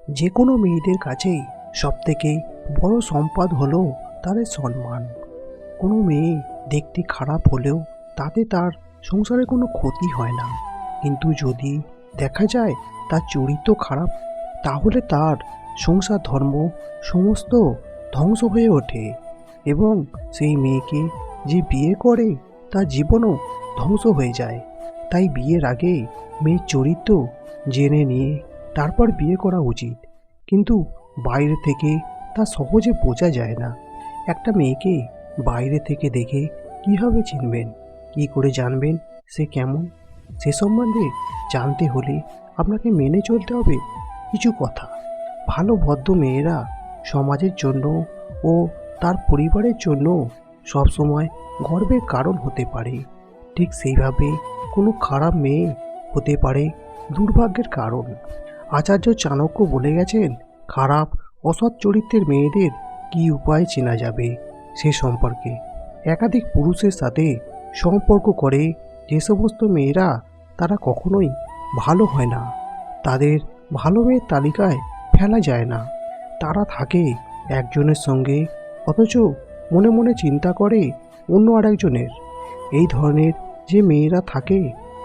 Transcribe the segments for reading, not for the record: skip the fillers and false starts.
যে কোনো মেয়েদের কাছেই সবথেকে বড় সম্পদ হলো তাদের সম্মান। কোনো মেয়ে দেখতে খারাপ হলেও তাতে তার সংসারে কোনো ক্ষতি হয় না, কিন্তু যদি দেখা যায় তার চরিত্র খারাপ, তাহলে তার সংসার ধর্ম সমস্ত ধ্বংস হয়ে ওঠে এবং সেই মেয়েকে যে বিয়ে করে তার জীবনও ধ্বংস হয়ে যায়। তাই বিয়ের আগে মেয়ের চরিত্র জেনে নিয়ে তারপর বিয়ে করা উচিত, কিন্তু বাইরে থেকে তা সহজে বোঝা যায় না। একটা মেয়েকে বাইরে থেকে দেখে কীভাবে চিনবেন, কী করে জানবেন সে কেমন? সে সম্বন্ধে জানতে হলে আপনাকে মেনে চলতে হবে কিছু কথা। ভালো ভদ্র মেয়েরা সমাজের জন্য ও তার পরিবারের জন্য সবসময় গর্বের কারণ হতে পারে, ঠিক সেইভাবে কোনো খারাপ মেয়ে হতে পারে দুর্ভাগ্যের কারণ। আচার্য চাণক্য বলে গেছেন, খারাপ অসৎ চরিত্রের মেয়েদের কী উপায়ে চেনা যাবে সে সম্পর্কে। একাধিক পুরুষের সাথে সম্পর্ক করে যে সমস্ত মেয়েরা তারা কখনোই ভালো হয় না, তাদের ভালো মেয়ের তালিকায় ফেলা যায় না। তারা থাকে একজনের সঙ্গে অথচ মনে মনে চিন্তা করে অন্য আরেকজনের। এই ধরনের যে মেয়েরা থাকে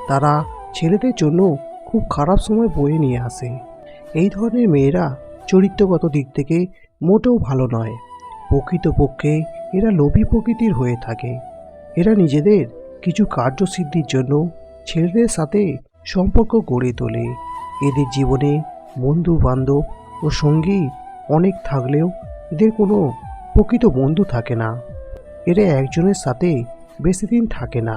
তারা ছেলেদের জন্য খুব খারাপ সময় বয়ে নিয়ে আসে। এই ধরনের মেয়েরা চরিত্রগত দিক থেকে মোটেও ভালো নয়। প্রকৃতপক্ষে এরা লোভী প্রকৃতির হয়ে থাকে। এরা নিজেদের কিছু কার্যসিদ্ধির জন্য ছেলেদের সাথে সম্পর্ক গড়ে তোলে। এদের জীবনে বন্ধু বান্ধব ও সঙ্গী অনেক থাকলেও এদের কোনো প্রকৃত বন্ধু থাকে না। এরা একজনের সাথে বেশি দিন থাকে না,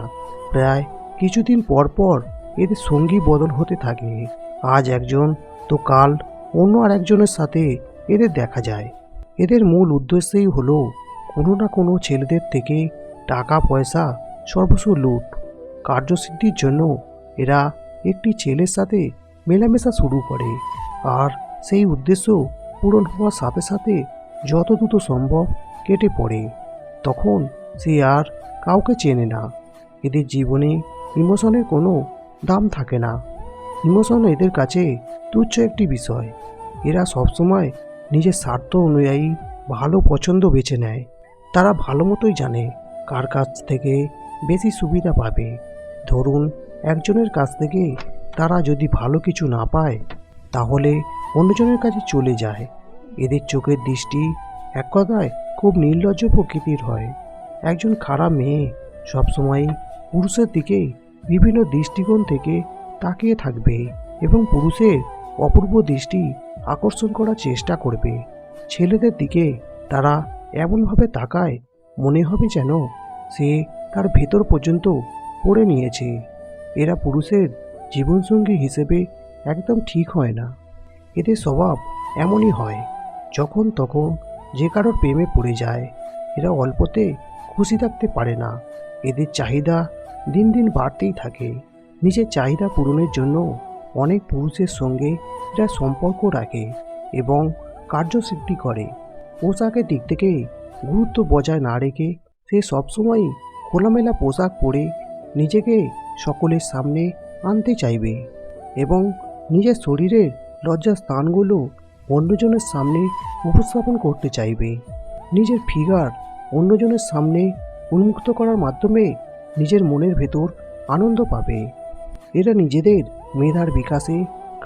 প্রায় কিছুদিন পর পর এদের সঙ্গী বদল হতে থাকে। আজ একজন তো কাল অন্য আরেকজনের সাথে এদের দেখা যায়। এদের মূল উদ্দেশ্যই হলো কোনো না কোনো ছেলেদের থেকে টাকা পয়সা সর্বস্ব লুট। কার্যসিদ্ধির জন্য এরা একটি ছেলের সাথে মেলামেশা শুরু করে, আর সেই উদ্দেশ্য পূরণ হওয়ার সাথে সাথে যত দ্রুত সম্ভব কেটে পড়ে। তখন সে আর কাউকে চেনে না। এদের জীবনে ইমোশনের কোনো দাম থাকে না। ইমোশন এদের কাছে তুচ্ছ একটি বিষয়। এরা সবসময় নিজের স্বার্থ অনুযায়ী ভালো পছন্দ বেছে নেয়। তারা ভালো মতোই জানে কার কাছ থেকে বেশি সুবিধা পাবে। ধরুন, একজনের কাছ থেকে তারা যদি ভালো কিছু না পায়, তাহলে অন্যজনের কাছে চলে যায়। এদের চোখের দৃষ্টি এক কথায় খুব নির্লজ্জ প্রকৃতির হয়। একজন খারাপ মেয়ে সবসময় পুরুষের দিকে বিভিন্ন দৃষ্টিকোণ থেকে তাকিয়ে থাকবে এবং পুরুষের অপূর্ব দৃষ্টি আকর্ষণ করার চেষ্টা করবে। ছেলেদের দিকে তারা এমনভাবে তাকায় মনে হবে যেন সে তার ভেতর পর্যন্ত পড়ে নিয়েছে। এরা পুরুষের জীবনসঙ্গী হিসেবে একদম ঠিক হয় না। এদের স্বভাব এমনই হয়, যখন তখন যে কারোর প্রেমে পড়ে যায়। এরা অল্পতে খুশি থাকতে পারে না। এদের চাহিদা দিন দিন বাড়তেই থাকে। নিজের চাহিদা পূরণের জন্য অনেক পুরুষের সঙ্গে এরা সম্পর্ক রাখে এবং কার্যসিদ্ধি করে। পোশাকের দিক থেকে গুরুত্ব বজায় না রেখে সে সবসময়ই খোলামেলা পোশাক পরে নিজেকে সকলের সামনে আনতে চাইবে এবং নিজের শরীরের লজ্জার স্থানগুলো অন্যজনের সামনে উপস্থাপন করতে চাইবে। নিজের ফিগার অন্যজনের সামনে উন্মুক্ত করার মাধ্যমে নিজের মনের ভেতর আনন্দ পাবে। এরা নিজেদের মেধার বিকাশে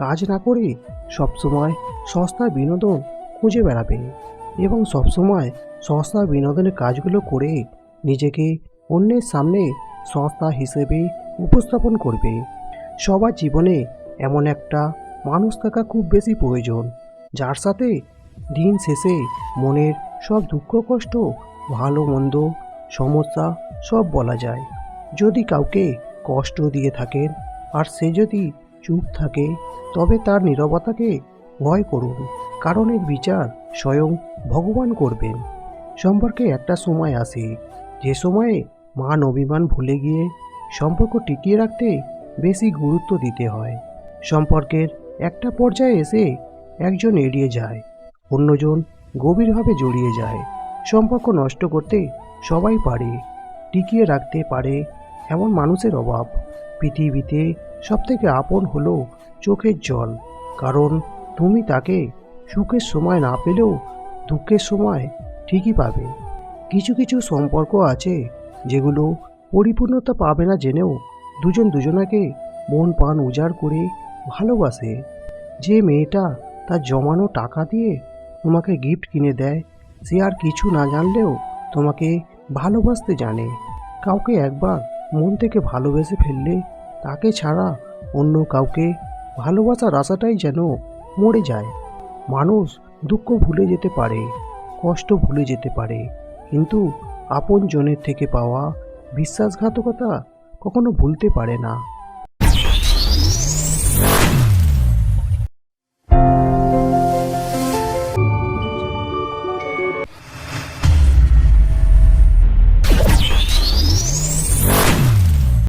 কাজ না করে সবসময় সস্তা বিনোদন খুঁজে বেড়াবে এবং সবসময় সস্তা বিনোদনের কাজগুলো করে নিজেকে অন্যের সামনে সস্তা হিসেবে উপস্থাপন করবে। সবার জীবনে এমন একটা মানুষ থাকা খুব বেশি প্রয়োজন, যার সাথে দিন শেষে মনের সব দুঃখ কষ্ট ভালো মন্দ সমস্যা সব বলা যায়। যদি কাউকে কষ্ট দিয়ে থাকেন আর সে যদি চুপ থাকে, তবে তার নীরবতাকে ভয় করুন, কারণ এর বিচার স্বয়ং ভগবান করবেন। সম্পর্কে একটা সময় আসে যে সময়ে মান অভিমান ভুলে গিয়ে সম্পর্ক টিকিয়ে রাখতে বেশি গুরুত্ব দিতে হয়। সম্পর্কের একটা পর্যায়ে এসে একজন এড়িয়ে যায়, অন্যজন গভীরভাবে জড়িয়ে যায়। সম্পর্ক নষ্ট করতে সবাই পারে, টিকিয়ে রাখতে পারে এমন মানুষের অভাব। পৃথিবীতে সবথেকে আপন হলো চোখের জল, কারণ তুমি তাকে সুখের সময় না পেলেও দুঃখের সময় ঠিকই পাবে। কিছু কিছু সম্পর্ক আছে যেগুলো পরিপূর্ণতা পাবে না জেনেও দুজন দুজনাকে মন প্রাণ উজাড় করে ভালোবাসে। যে মেয়েটা তার জমানো টাকা দিয়ে তোমাকে গিফট কিনে দেয়, সে আর কিছু না জানলেও তোমাকে ভালোবাসতে জানে। কাউকে একবার মন থেকে ভালোবেসে ফেললে তাকে ছাড়া অন্য কাউকে ভালোবাসার আশাটাই যেন মরে যায়। মানুষ দুঃখ ভুলে যেতে পারে, কষ্ট ভুলে যেতে পারে, কিন্তু আপন জনের থেকে পাওয়া বিশ্বাসঘাতকতা কখনো ভুলতে পারে না।